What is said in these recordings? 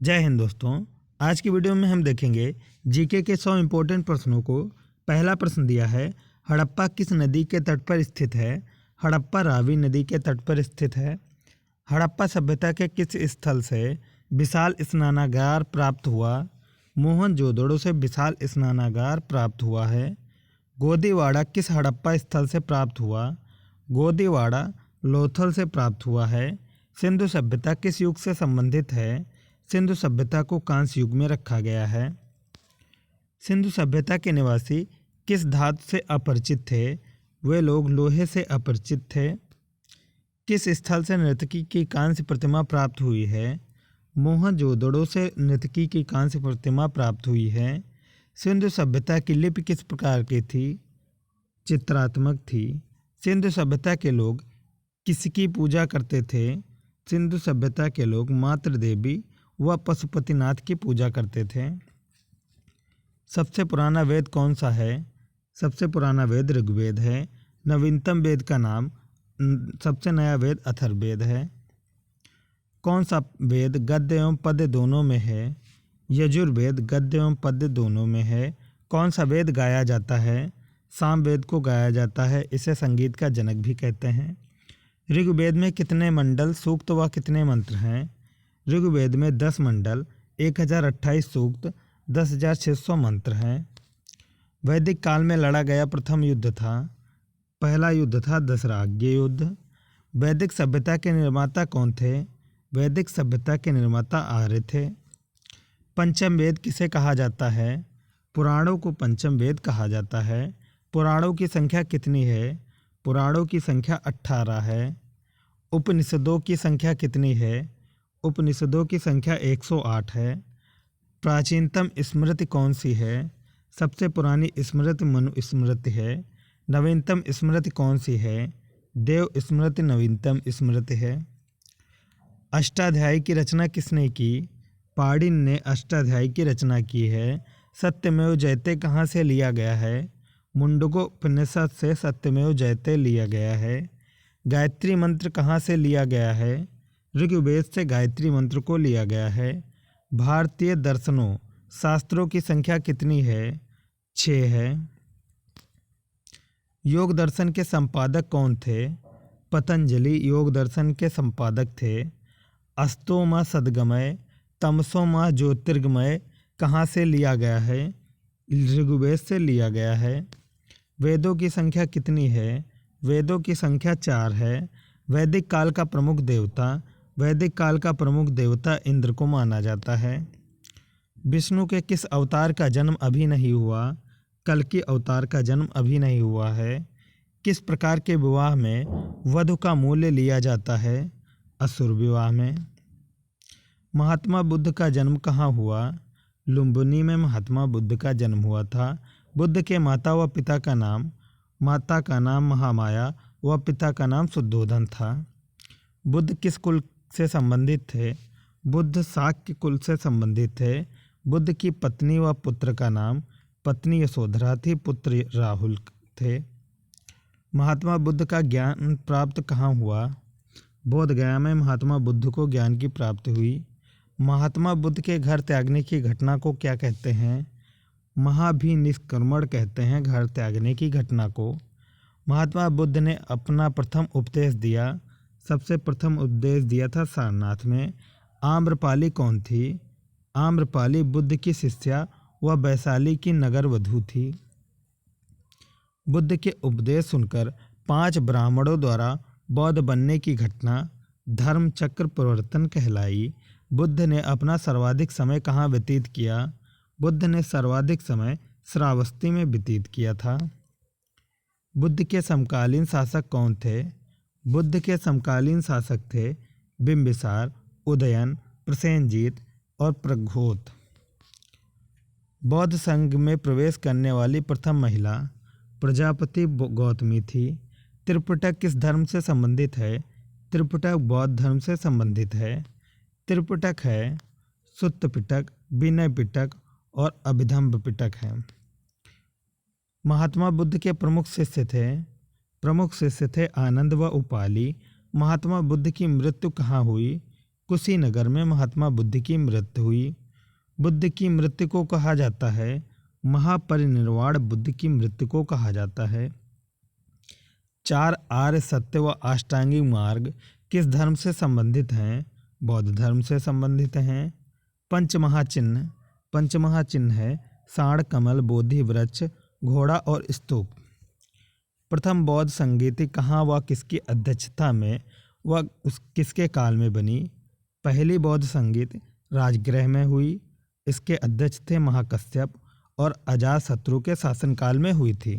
जय हिंद दोस्तों। आज की वीडियो में हम देखेंगे जीके के 100 इम्पोर्टेंट प्रश्नों को। पहला प्रश्न दिया है, हड़प्पा किस नदी के तट पर स्थित है? हड़प्पा रावी नदी के तट पर स्थित है। हड़प्पा सभ्यता के किस स्थल से विशाल स्नानागार प्राप्त हुआ? मोहनजोदड़ो से विशाल स्नानागार प्राप्त हुआ है। गोदीवाड़ा किस हड़प्पा स्थल से प्राप्त हुआ? गोदीवाड़ा लोथल से प्राप्त हुआ है। सिंधु सभ्यता किस युग से संबंधित है? सिंधु सभ्यता को कांस्य युग में रखा गया है। सिंधु सभ्यता के निवासी किस धातु से अपरिचित थे? वे लोग लोहे से अपरिचित थे। किस स्थल से नर्तकी की कांस्य प्रतिमा प्राप्त हुई है? मोहनजोदड़ो से नर्तकी की कांस्य प्रतिमा प्राप्त हुई है। सिंधु सभ्यता की लिपि किस प्रकार की थी? चित्रात्मक थी। सिंधु सभ्यता के लोग किसकी पूजा करते थे? सिंधु सभ्यता के लोग मातृ देवी व पशुपतिनाथ की पूजा करते थे। सबसे पुराना वेद कौन सा है? सबसे पुराना वेद ऋग्वेद है। नवीनतम वेद का नाम सबसे नया वेद अथर्ववेद है। कौन सा वेद गद्य एवं पद्य दोनों में है? यजुर्वेद गद्य एवं पद्य दोनों में है। कौन सा वेद गाया जाता है? सामवेद को गाया जाता है। इसे संगीत का जनक भी कहते हैं। ऋग्वेद में कितने मंडल, सूक्त व कितने मंत्र हैं? ऋग्वेद में 10 मंडल, 1028 सूक्त, 10,600 मंत्र हैं। वैदिक काल में लड़ा गया प्रथम युद्ध था। पहला युद्ध था दशराज्य युद्ध। वैदिक सभ्यता के निर्माता कौन थे? वैदिक सभ्यता के निर्माता आर्य थे। पंचम वेद किसे कहा जाता है? पुराणों को पंचम वेद कहा जाता है। पुराणों की संख्या कितनी है? पुराणों की संख्या 18 है। उपनिषदों की संख्या कितनी है? उपनिषदों की संख्या 108 है। प्राचीनतम स्मृति कौन सी है? सबसे पुरानी स्मृति मनुस्मृति है। नवीनतम स्मृति कौन सी है? देव स्मृति नवीनतम स्मृति है। अष्टाध्यायी की रचना किसने की? पाणिनि ने अष्टाध्यायी की रचना की है। सत्यमेव जयते कहाँ से लिया गया है? मुंडकोपनिषद से सत्यमेव जयते लिया गया है। गायत्री मंत्र कहाँ से लिया गया है? ऋग्वेद से गायत्री मंत्र को लिया गया है। भारतीय दर्शनों शास्त्रों की संख्या कितनी है? 6 है। योग दर्शन के संपादक कौन थे? पतंजलि योग दर्शन के संपादक थे। अस्तो माँ सद्गमय, तमसो माँ ज्योतिर्गमय कहाँ से लिया गया है? ऋग्वेद से लिया गया है। वेदों की संख्या कितनी है? वेदों की संख्या 4 है। वैदिक काल का प्रमुख देवता, वैदिक काल का प्रमुख देवता इंद्र को माना जाता है। विष्णु के किस अवतार का जन्म अभी नहीं हुआ? कल्कि अवतार का जन्म अभी नहीं हुआ है। किस प्रकार के विवाह में वधु का मूल्य लिया जाता है? असुर विवाह में। महात्मा बुद्ध का जन्म कहाँ हुआ? लुम्बिनी में महात्मा बुद्ध का जन्म हुआ था। बुद्ध के माता व पिता का नाम, माता का नाम महामाया व पिता का नाम शुद्धोधन था। बुद्ध किस कुल से संबंधित थे? बुद्ध शाक्य कुल से संबंधित थे। बुद्ध की पत्नी व पुत्र का नाम पत्नी यशोधरा थी, पुत्र राहुल थे। महात्मा बुद्ध का ज्ञान प्राप्त कहाँ हुआ? बोध गया में महात्मा बुद्ध को ज्ञान की प्राप्ति हुई। महात्मा बुद्ध के घर त्यागने की घटना को क्या कहते हैं? महाभिनिष्क्रमण कहते हैं घर त्यागने की घटना को। महात्मा बुद्ध ने अपना प्रथम उपदेश दिया। सबसे प्रथम उपदेश दिया था सारनाथ में। आम्रपाली कौन थी? आम्रपाली बुद्ध की शिष्या व वैशाली की नगर वधू थी। बुद्ध के उपदेश सुनकर 5 ब्राह्मणों द्वारा बौद्ध बनने की घटना धर्म चक्र प्रवर्तन कहलाई। बुद्ध ने अपना सर्वाधिक समय कहाँ व्यतीत किया? बुद्ध ने सर्वाधिक समय श्रावस्ती में व्यतीत किया था। बुद्ध के समकालीन शासक कौन थे? बुद्ध के समकालीन शासक थे बिंबिसार, उदयन, प्रसेनजीत और प्रघोत। बौद्ध संघ में प्रवेश करने वाली प्रथम महिला प्रजापति गौतमी थी। त्रिपिटक किस धर्म से संबंधित है? त्रिपिटक बौद्ध धर्म से संबंधित है। त्रिपिटक है सुत्त पिटक, विनय पिटक और अभिधम्ब पिटक है। महात्मा बुद्ध के प्रमुख शिष्य थे आनंद व उपाली। महात्मा बुद्ध की मृत्यु कहाँ हुई? कुशीनगर में महात्मा बुद्ध की मृत्यु हुई। बुद्ध की मृत्यु को कहा जाता है महापरिनिर्वाण। बुद्ध की मृत्यु को कहा जाता है। 4 आर्य सत्य व अष्टांगिक मार्ग किस धर्म से संबंधित हैं? बौद्ध धर्म से संबंधित हैं। पंचमहाचिन्ह। पंचमहाचिन्ह है सांड, कमल, बोधि वृक्ष, घोड़ा और स्तूप। प्रथम बौद्ध संगीति कहाँ व किसकी अध्यक्षता में व किसके काल में बनी? पहली बौद्ध संगीत राजगृह में हुई। इसके अध्यक्ष थे महाकश्यप और अजातशत्रु के शासनकाल में हुई थी।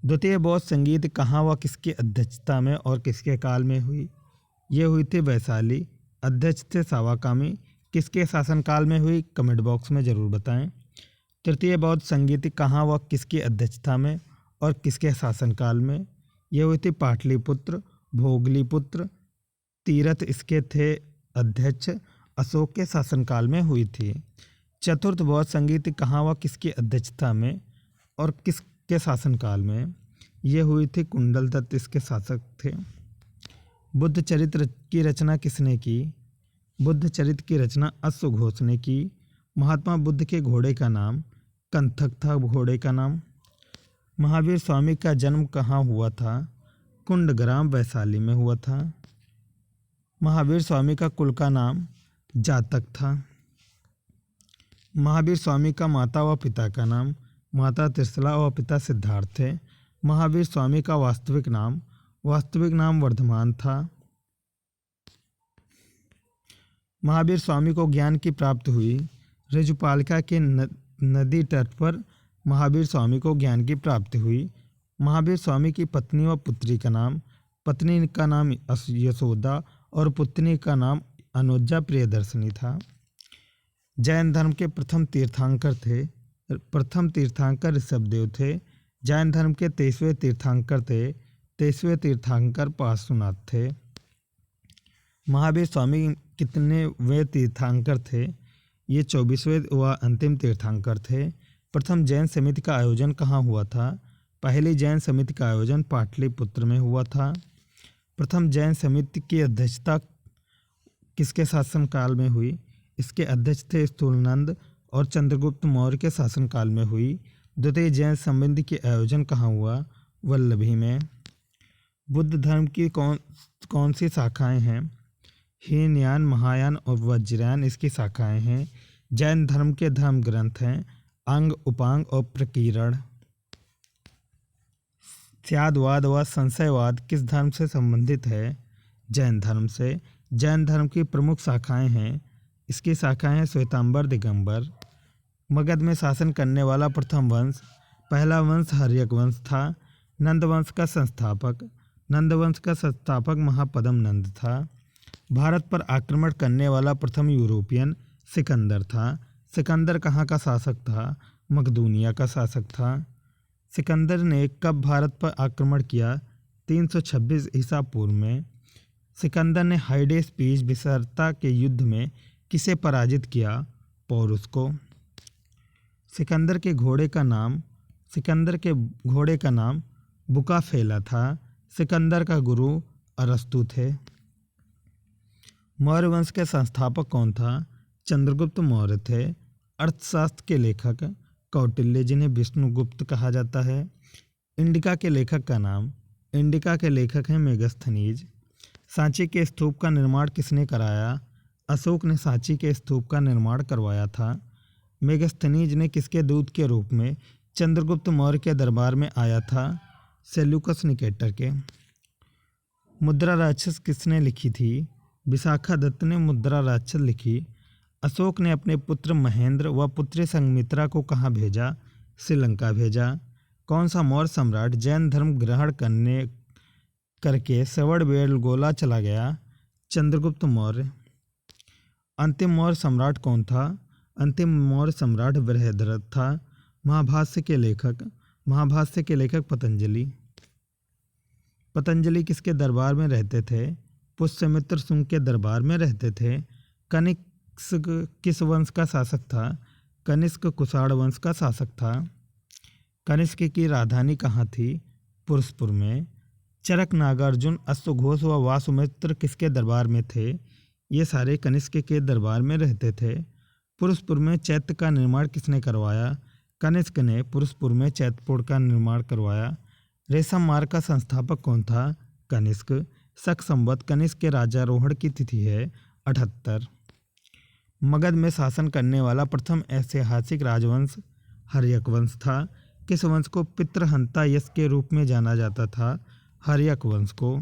द्वितीय बौद्ध संगीत कहाँ व किसकी अध्यक्षता में और किसके काल में हुई? ये हुई थी वैशाली। अध्यक्ष थे सावाकामी। किसके शासनकाल में हुई? कमेंट बॉक्स में ज़रूर बताएं। तृतीय बौद्ध संगीत कहाँ व किसकी अध्यक्षता में और किसके शासनकाल में? ये हुई थी पाटलिपुत्र, भोगलीपुत्र। तीरथ इसके थे अध्यक्ष अशोक के शासनकाल में हुई थी। चतुर्थ बौद्ध संगीत कहाँ व किसकी अध्यक्षता में और किसके शासनकाल में? ये हुई थी कुंडल दत्त इसके शासक थे। बुद्ध चरित्र की रचना किसने की? बुद्ध चरित्र की रचना अश्वघोष ने की। महात्मा बुद्ध के घोड़े का नाम कंथक था। घोड़े का नाम। महावीर स्वामी का जन्म कहाँ हुआ था? कुंडग्राम वैशाली में हुआ था। महावीर स्वामी का कुल का नाम जातक था। महावीर स्वामी का माता व पिता का नाम माता त्रिशला व पिता सिद्धार्थ थे। महावीर स्वामी का वास्तविक नाम वर्धमान था। महावीर स्वामी को ज्ञान की प्राप्ति हुई। ऋजुपालिका के नदी तट पर महावीर स्वामी को ज्ञान की प्राप्ति हुई। महावीर स्वामी की पत्नी व पुत्री का नाम, पत्नी का नाम यशोदा और पुत्री का नाम अनुजा प्रियदर्शनी था। जैन धर्म के प्रथम तीर्थंकर ऋषभदेव थे। जैन धर्म के 23वें तीर्थंकर पार्श्वनाथ थे। महावीर स्वामी कितने वे तीर्थंकर थे? ये 24वें व अंतिम तीर्थंकर थे। प्रथम जैन समिति का आयोजन कहाँ हुआ था? पहली जैन समिति का आयोजन पाटलिपुत्र में हुआ था। प्रथम जैन समिति की अध्यक्षता किसके शासनकाल में हुई? इसके अध्यक्ष थे स्थूलनंद और चंद्रगुप्त मौर्य के शासनकाल में हुई। द्वितीय जैन समिति के आयोजन कहाँ हुआ? वल्लभी में। बुद्ध धर्म की कौन सी शाखाएं हैं? हीनयान, महायान और वज्रयान इसकी शाखाएं हैं। जैन धर्म के धर्म ग्रंथ हैं अंग, उपांग और प्रकीर्ण। स्यादवाद व संशयवाद किस धर्म से संबंधित है? जैन धर्म से। जैन धर्म की प्रमुख शाखाएं हैं। इसकी शाखाएं हैं श्वेतांबर, दिगंबर। मगध में शासन करने वाला प्रथम वंश, पहला वंश हर्यक वंश था। नंदवंश का संस्थापक महापद्म नंद था। भारत पर आक्रमण करने वाला प्रथम यूरोपियन सिकंदर था। सिकंदर कहाँ का शासक था? मकदूनिया का शासक था। सिकंदर ने कब भारत पर आक्रमण किया? 326 ईसा पूर्व में। सिकंदर ने हाइडेस्पीज विसर्ता के युद्ध में किसे पराजित किया? पौरुष को। सिकंदर के घोड़े का नाम बुकाफेला था। सिकंदर का गुरु अरस्तु थे। मौर्य वंश के संस्थापक कौन था? चंद्रगुप्त मौर्य थे। अर्थशास्त्र के लेखक कौटिल्य, जिन्हें विष्णुगुप्त कहा जाता है। इंडिका के लेखक हैं मेगस्थनीज। सांची के स्तूप का निर्माण किसने कराया? अशोक ने सांची के स्तूप का निर्माण करवाया था। मेगस्थनीज ने किसके दूत के रूप में चंद्रगुप्त मौर्य के दरबार में आया था? सेल्यूकस निकेटर के। मुद्रा राक्षस किसने लिखी थी? विशाखा दत्त ने मुद्रा राक्षस लिखी। अशोक ने अपने पुत्र महेंद्र व पुत्री संघमित्रा को कहाँ भेजा? श्रीलंका भेजा। कौन सा मौर्य सम्राट जैन धर्म ग्रहण करके श्रवणबेलगोला चला गया? चंद्रगुप्त मौर्य। अंतिम मौर्य सम्राट कौन था? अंतिम मौर्य सम्राट बृहद्रथ था। महाभाष्य के लेखक पतंजलि किसके दरबार में रहते थे? पुष्यमित्र शुंग के दरबार में रहते थे। कनिष्क किस वंश का शासक था? कनिष्क कुषाण वंश का शासक था। कनिष्क की राजधानी कहाँ थी? पुरुषपुर में। चरक, नागार्जुन, अश्वघोष व वासुमित्र किसके दरबार में थे? ये सारे कनिष्क के दरबार में रहते थे। पुरुषपुर में चैत्य का निर्माण किसने करवाया? कनिष्क ने पुरुषपुर में चैत्यपुर का निर्माण करवाया। रेशम मार्ग का संस्थापक कौन था? कनिष्क। शक संवत कनिष्क के राज्यारोहण की तिथि है 78। मगध में शासन करने वाला प्रथम ऐतिहासिक राजवंश हर्यक वंश था। किस वंश को पितृहंता यश के रूप में जाना जाता था? हर्यक वंश को।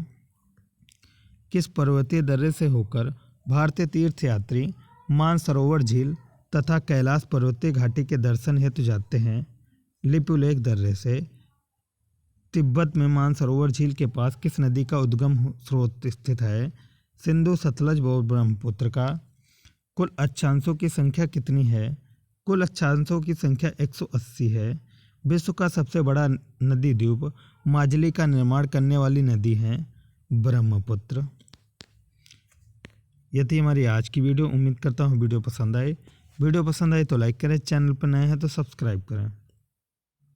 किस पर्वतीय दर्रे से होकर भारतीय तीर्थयात्री मानसरोवर झील तथा कैलाश पर्वतीय घाटी के दर्शन हेतु जाते हैं? लिपुलेख दर्रे से। तिब्बत में मानसरोवर झील के पास किस नदी का उद्गम स्रोत स्थित है? सिंधु, सतलज व ब्रह्मपुत्र का। कुल अक्षांशों की संख्या कितनी है? कुल अक्षांशों की संख्या 180 है। विश्व का सबसे बड़ा नदी द्वीप माजुली का निर्माण करने वाली नदी है ब्रह्मपुत्र। यह थी हमारी आज की वीडियो। उम्मीद करता हूँ वीडियो पसंद आए तो लाइक करें, चैनल पर नए हैं तो सब्सक्राइब करें।